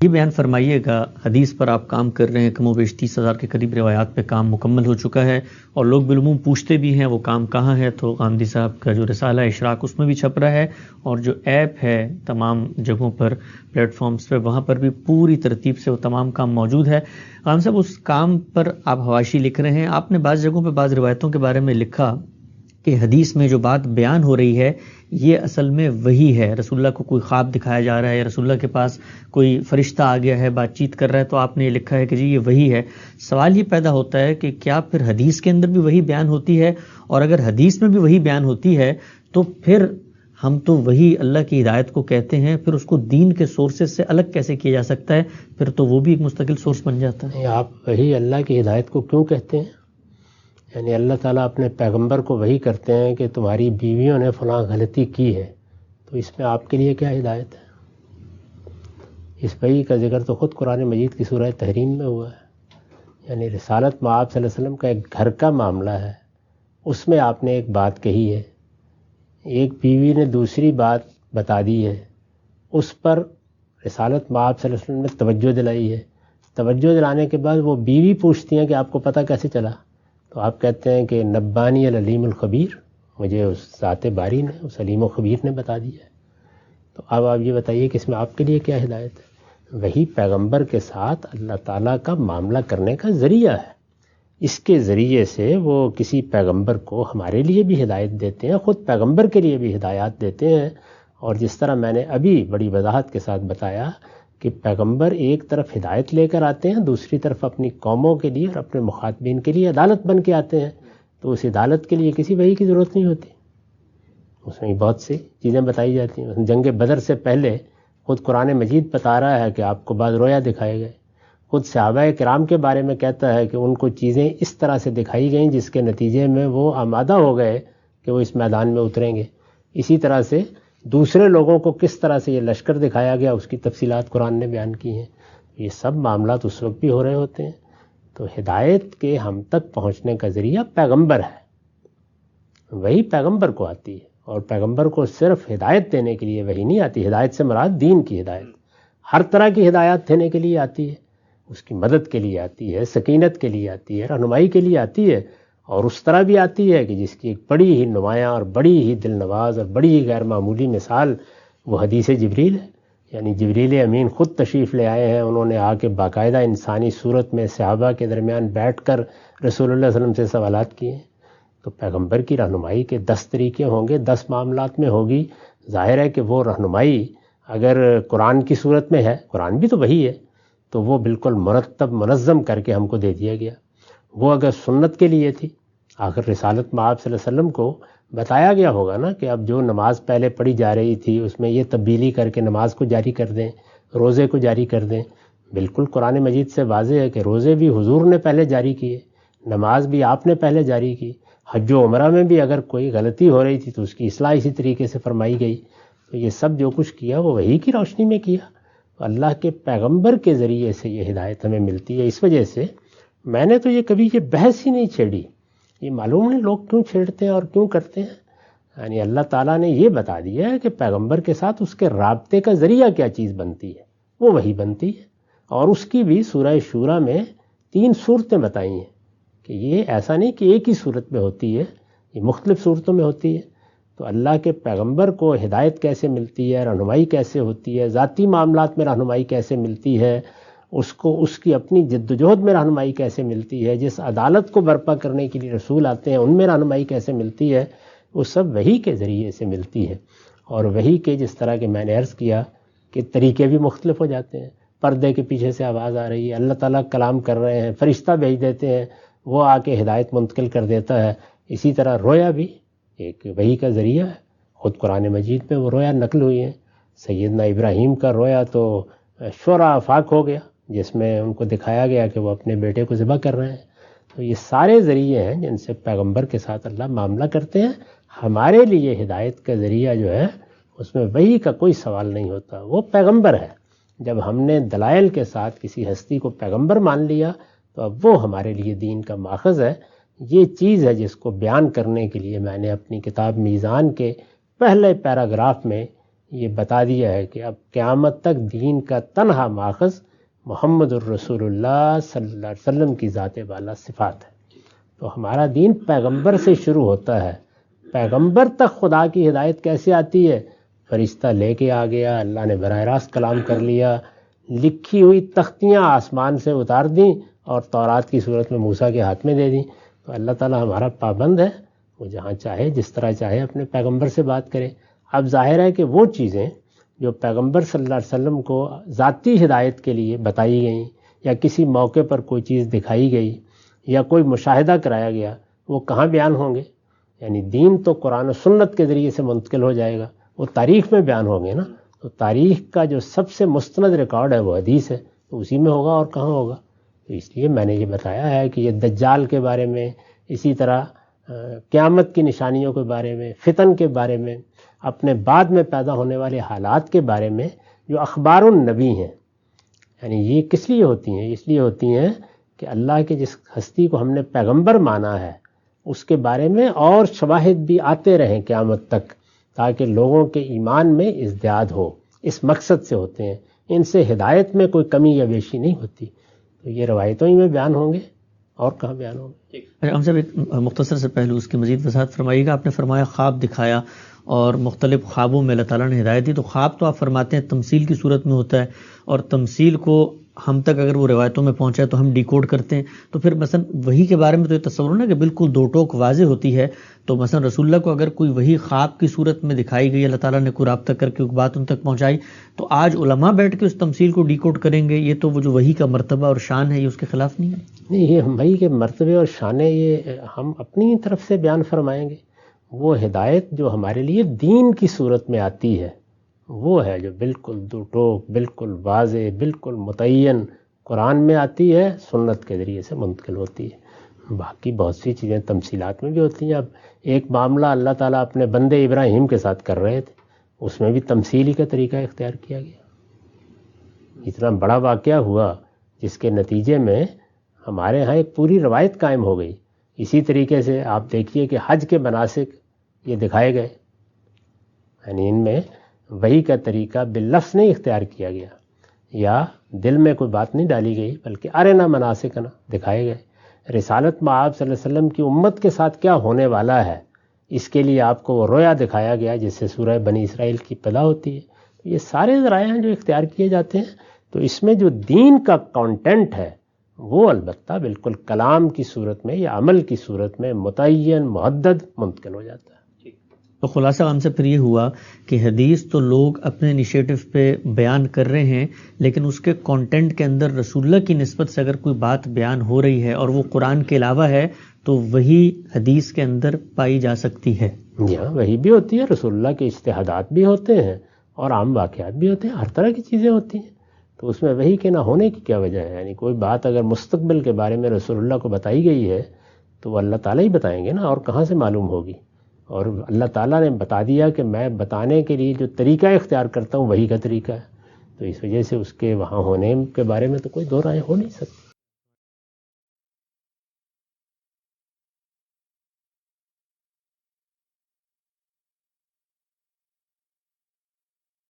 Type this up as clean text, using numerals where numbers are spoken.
یہ بیان فرمائیے گا، حدیث پر آپ کام کر رہے ہیں، کم و بیش 30,000 کے قریب روایات پہ کام مکمل ہو چکا ہے، اور لوگ بالعموم پوچھتے بھی ہیں وہ کام کہاں ہے، تو غامدی صاحب کا جو رسالہ اشراق اس میں بھی چھپ رہا ہے، اور جو ایپ ہے تمام جگہوں پر، پلیٹ فارمز پہ، وہاں پر بھی پوری ترتیب سے وہ تمام کام موجود ہے۔ غام صاحب، اس کام پر آپ حواشی لکھ رہے ہیں، آپ نے بعض جگہوں پہ بعض روایتوں کے بارے میں لکھا کہ حدیث میں جو بات بیان ہو رہی ہے یہ اصل میں وہی ہے، رسول اللہ کو کوئی خواب دکھایا جا رہا ہے، یا رسول اللہ کے پاس کوئی فرشتہ آ گیا ہے، بات چیت کر رہا ہے، تو آپ نے یہ لکھا ہے کہ جی یہ وہی ہے۔ سوال یہ پیدا ہوتا ہے کہ کیا پھر حدیث کے اندر بھی وہی بیان ہوتی ہے؟ اور اگر حدیث میں بھی وہی بیان ہوتی ہے تو پھر ہم تو وہی اللہ کی ہدایت کو کہتے ہیں، پھر اس کو دین کے سورسز سے الگ کیسے کیا جا سکتا ہے؟ پھر تو وہ بھی ایک مستقل سورس بن جاتا ہے۔ آپ وہی اللہ کی ہدایت کو کیوں کہتے ہیں؟ یعنی اللہ تعالیٰ اپنے پیغمبر کو وہی کرتے ہیں کہ تمہاری بیویوں نے فلاں غلطی کی ہے، تو اس میں آپ کے لیے کیا ہدایت ہے؟ اس وحی کا ذکر تو خود قرآن مجید کی سورہ تحریم میں ہوا ہے۔ یعنی رسالت میں آپ صلی اللہ علیہ وسلم کا ایک گھر کا معاملہ ہے، اس میں آپ نے ایک بات کہی ہے، ایک بیوی نے دوسری بات بتا دی ہے، اس پر رسالت میں آپ صلی اللہ علیہ وسلم نے توجہ دلائی ہے۔ توجہ دلانے کے بعد وہ بیوی پوچھتی ہیں کہ آپ کو پتہ کیسے چلا؟ تو آپ کہتے ہیں کہ نبانی العلیم الخبیر، مجھے اس ذات باری نے، اس علیم و خبیر نے بتا دیا ہے۔ تو اب آپ یہ بتائیے کہ اس میں آپ کے لیے کیا ہدایت ہے؟ وہی پیغمبر کے ساتھ اللہ تعالیٰ کا معاملہ کرنے کا ذریعہ ہے، اس کے ذریعے سے وہ کسی پیغمبر کو ہمارے لیے بھی ہدایت دیتے ہیں، خود پیغمبر کے لیے بھی ہدایات دیتے ہیں۔ اور جس طرح میں نے ابھی بڑی وضاحت کے ساتھ بتایا کہ پیغمبر ایک طرف ہدایت لے کر آتے ہیں، دوسری طرف اپنی قوموں کے لیے اور اپنے مخاطبین کے لیے عدالت بن کے آتے ہیں، تو اس عدالت کے لیے کسی وحی کی ضرورت نہیں ہوتی، اس میں بہت سی چیزیں بتائی جاتی ہیں۔ جنگ بدر سے پہلے خود قرآن مجید بتا رہا ہے کہ آپ کو بعض رویا دکھائے گئے، خود صحابہ کرام کے بارے میں کہتا ہے کہ ان کو چیزیں اس طرح سے دکھائی گئیں جس کے نتیجے میں وہ آمادہ ہو گئے کہ وہ اس میدان میں اتریں گے۔ اسی طرح سے دوسرے لوگوں کو کس طرح سے یہ لشکر دکھایا گیا، اس کی تفصیلات قرآن نے بیان کی ہیں۔ یہ سب معاملات اس وقت بھی ہو رہے ہوتے ہیں۔ تو ہدایت کے ہم تک پہنچنے کا ذریعہ پیغمبر ہے، وہی پیغمبر کو آتی ہے، اور پیغمبر کو صرف ہدایت دینے کے لیے وہی نہیں آتی، ہدایت سے مراد دین کی ہدایت، ہر طرح کی ہدایات دینے کے لیے آتی ہے، اس کی مدد کے لیے آتی ہے، سکینت کے لیے آتی ہے، رہنمائی کے لیے آتی ہے، اور اس طرح بھی آتی ہے کہ جس کی ایک بڑی ہی نمایاں اور بڑی ہی دل نواز اور بڑی ہی غیر معمولی مثال وہ حدیث جبریل ہے۔ یعنی جبریل امین خود تشریف لے آئے ہیں، انہوں نے آ کے باقاعدہ انسانی صورت میں صحابہ کے درمیان بیٹھ کر رسول اللہ صلی اللہ علیہ وسلم سے سوالات کیے ہیں۔ تو پیغمبر کی رہنمائی کے 10 طریقے ہوں گے، 10 معاملات میں ہوگی۔ ظاہر ہے کہ وہ رہنمائی اگر قرآن کی صورت میں ہے، قرآن بھی تو وہی ہے، تو وہ بالکل مرتب منظم کر کے ہم کو دے دیا گیا۔ وہ اگر سنت کے لیے تھی، آخر رسالت میں آپ صلی اللہ علیہ وسلم کو بتایا گیا ہوگا نا کہ اب جو نماز پہلے پڑھی جا رہی تھی اس میں یہ تبدیلی کر کے نماز کو جاری کر دیں، روزے کو جاری کر دیں۔ بالکل قرآن مجید سے واضح ہے کہ روزے بھی حضور نے پہلے جاری کیے، نماز بھی آپ نے پہلے جاری کی، حج و عمرہ میں بھی اگر کوئی غلطی ہو رہی تھی تو اس کی اصلاح اسی طریقے سے فرمائی گئی۔ تو یہ سب جو کچھ کیا وہ وحی کی روشنی میں کیا، تو اللہ کے پیغمبر کے ذریعے سے یہ ہدایت ہمیں ملتی ہے۔ اس وجہ سے میں نے تو یہ کبھی یہ بحث ہی نہیں چھیڑی، یہ معلوم نہیں لوگ کیوں چھیڑتے ہیں اور کیوں کرتے ہیں۔ یعنی اللہ تعالیٰ نے یہ بتا دیا ہے کہ پیغمبر کے ساتھ اس کے رابطے کا ذریعہ کیا چیز بنتی ہے، وہ وہی بنتی ہے، اور اس کی بھی سورہ شورى میں 3 صورتیں بتائی ہیں کہ یہ ایسا نہیں کہ ایک ہی صورت میں ہوتی ہے، یہ مختلف صورتوں میں ہوتی ہے۔ تو اللہ کے پیغمبر کو ہدایت کیسے ملتی ہے، رہنمائی کیسے ہوتی ہے، ذاتی معاملات میں رہنمائی کیسے ملتی ہے، اس کو اس کی اپنی جد و جہد میں رہنمائی کیسے ملتی ہے، جس عدالت کو برپا کرنے کے لیے رسول آتے ہیں ان میں رہنمائی کیسے ملتی ہے، وہ سب وحی کے ذریعے سے ملتی ہے۔ اور وحی کے جس طرح کہ میں نے عرض کیا کہ طریقے بھی مختلف ہو جاتے ہیں، پردے کے پیچھے سے آواز آ رہی ہے، اللہ تعالیٰ کلام کر رہے ہیں، فرشتہ بھیج دیتے ہیں، وہ آ کے ہدایت منتقل کر دیتا ہے۔ اسی طرح رویا بھی ایک وحی کا ذریعہ ہے، خود قرآن مجید میں وہ رویا نقل ہوئی ہیں۔ سیدنا ابراہیم کا رویا تو شورا آفاق ہو گیا، جس میں ان کو دکھایا گیا کہ وہ اپنے بیٹے کو ذبح کر رہے ہیں۔ تو یہ سارے ذریعے ہیں جن سے پیغمبر کے ساتھ اللہ معاملہ کرتے ہیں۔ ہمارے لیے ہدایت کا ذریعہ جو ہے اس میں وحی کا کوئی سوال نہیں ہوتا، وہ پیغمبر ہے۔ جب ہم نے دلائل کے ساتھ کسی ہستی کو پیغمبر مان لیا تو اب وہ ہمارے لیے دین کا ماخذ ہے۔ یہ چیز ہے جس کو بیان کرنے کے لیے میں نے اپنی کتاب میزان کے پہلے پیراگراف میں یہ بتا دیا ہے کہ اب قیامت تک دین کا تنہا ماخذ محمد الرسول اللہ صلی اللہ علیہ وسلم کی ذات بالا صفات ہے۔ تو ہمارا دین پیغمبر سے شروع ہوتا ہے۔ پیغمبر تک خدا کی ہدایت کیسے آتی ہے؟ فرشتہ لے کے آ گیا، اللہ نے براہ راست کلام کر لیا، لکھی ہوئی تختیاں آسمان سے اتار دیں اور تورات کی صورت میں موسیٰ کے ہاتھ میں دے دیں۔ تو اللہ تعالیٰ ہمارا پابند ہے، وہ جہاں چاہے جس طرح چاہے اپنے پیغمبر سے بات کرے۔ اب ظاہر ہے کہ وہ چیزیں جو پیغمبر صلی اللہ علیہ وسلم کو ذاتی ہدایت کے لیے بتائی گئیں یا کسی موقع پر کوئی چیز دکھائی گئی یا کوئی مشاہدہ کرایا گیا، وہ کہاں بیان ہوں گے؟ یعنی دین تو قرآن و سنت کے ذریعے سے منتقل ہو جائے گا، وہ تاریخ میں بیان ہوں گے نا۔ تو تاریخ کا جو سب سے مستند ریکارڈ ہے وہ حدیث ہے، تو اسی میں ہوگا اور کہاں ہوگا؟ تو اس لیے میں نے یہ بتایا ہے کہ یہ دجال کے بارے میں، اسی طرح قیامت کی نشانیوں کے بارے میں، فتن کے بارے میں، اپنے بعد میں پیدا ہونے والے حالات کے بارے میں جو اخبار النبی ہیں، یعنی یہ کس لیے ہوتی ہیں؟ اس لیے ہوتی ہیں کہ اللہ کے جس ہستی کو ہم نے پیغمبر مانا ہے اس کے بارے میں اور شواہد بھی آتے رہیں قیامت تک، تاکہ لوگوں کے ایمان میں ازدیاد ہو۔ اس مقصد سے ہوتے ہیں، ان سے ہدایت میں کوئی کمی یا بیشی نہیں ہوتی۔ تو یہ روایتوں ہی میں بیان ہوں گے، اور کہاں بیان ہوں گے؟ ہم صاحب ایک مختصر سے پہلو اس کی مزید وضاحت فرمائیے گا۔ آپ نے فرمایا خواب دکھایا اور مختلف خوابوں میں اللہ تعالیٰ نے ہدایت دی، تو خواب تو آپ فرماتے ہیں تمثیل کی صورت میں ہوتا ہے، اور تمثیل کو ہم تک اگر وہ روایتوں میں پہنچا ہے تو ہم ڈیکوڈ کرتے ہیں۔ تو پھر مثلا وحی کے بارے میں تو یہ تصور نا کہ بالکل دو ٹوک واضح ہوتی ہے، تو مثلا رسول اللہ کو اگر کوئی وحی خواب کی صورت میں دکھائی گئی، اللہ تعالیٰ نے کوئی رابطہ کر کے بات ان تک پہنچائی، تو آج علماء بیٹھ کے اس تمثیل کو ڈیکوڈ کریں گے، یہ تو وہ جو وحی کا مرتبہ اور شان ہے یہ اس کے خلاف نہیں ہے؟ نہیں، یہ وحی کے مرتبے اور شانیں یہ ہم اپنی طرف سے بیان فرمائیں گے۔ وہ ہدایت جو ہمارے لیے دین کی صورت میں آتی ہے وہ ہے جو بالکل دو ٹوک، بالکل واضح، بالکل متعین قرآن میں آتی ہے، سنت کے ذریعے سے منتقل ہوتی ہے۔ باقی بہت سی چیزیں تمثیلات میں بھی ہوتی ہیں۔ اب ایک معاملہ اللہ تعالیٰ اپنے بندے ابراہیم کے ساتھ کر رہے تھے، اس میں بھی تمثیلی کا طریقہ اختیار کیا گیا۔ اتنا بڑا واقعہ ہوا جس کے نتیجے میں ہمارے ہاں ایک پوری روایت قائم ہو گئی۔ اسی طریقے سے آپ دیکھیے کہ حج کے مناسک یہ دکھائے گئے، یعنی ان میں وحی کا طریقہ باللفظ نہیں اختیار کیا گیا یا دل میں کوئی بات نہیں ڈالی گئی، بلکہ ارنا مناسکنا دکھائے گئے۔ رسالت میں آپ صلی اللہ علیہ وسلم کی امت کے ساتھ کیا ہونے والا ہے، اس کے لیے آپ کو وہ رویا دکھایا گیا جس سے سورہ بنی اسرائیل کی ابتدا ہوتی ہے۔ یہ سارے ذرائع ہیں جو اختیار کیے جاتے ہیں، تو اس میں جو دین کا کانٹینٹ ہے وہ البتہ بالکل کلام کی صورت میں یا عمل کی صورت میں متعین محدد منتقل ہو جاتا ہے۔ تو خلاصہ ہم سے پھر یہ ہوا کہ حدیث تو لوگ اپنے انیشیٹو پہ بیان کر رہے ہیں، لیکن اس کے کانٹینٹ کے اندر رسول اللہ کی نسبت سے اگر کوئی بات بیان ہو رہی ہے اور وہ قرآن کے علاوہ ہے تو وہی حدیث کے اندر پائی جا سکتی ہے۔ جی ہاں، وہی بھی ہوتی ہے، رسول اللہ کے اجتہادات بھی ہوتے ہیں اور عام واقعات بھی ہوتے ہیں، ہر طرح کی چیزیں ہوتی ہیں۔ تو اس میں وحی کے نہ ہونے کی کیا وجہ ہے؟ یعنی کوئی بات اگر مستقبل کے بارے میں رسول اللہ کو بتائی گئی ہے تو وہ اللہ تعالیٰ ہی بتائیں گے نا، اور کہاں سے معلوم ہوگی؟ اور اللہ تعالیٰ نے بتا دیا کہ میں بتانے کے لیے جو طریقہ اختیار کرتا ہوں وحی کا طریقہ ہے، تو اس وجہ سے اس کے وہاں ہونے کے بارے میں تو کوئی دو رائے ہو نہیں سکتی۔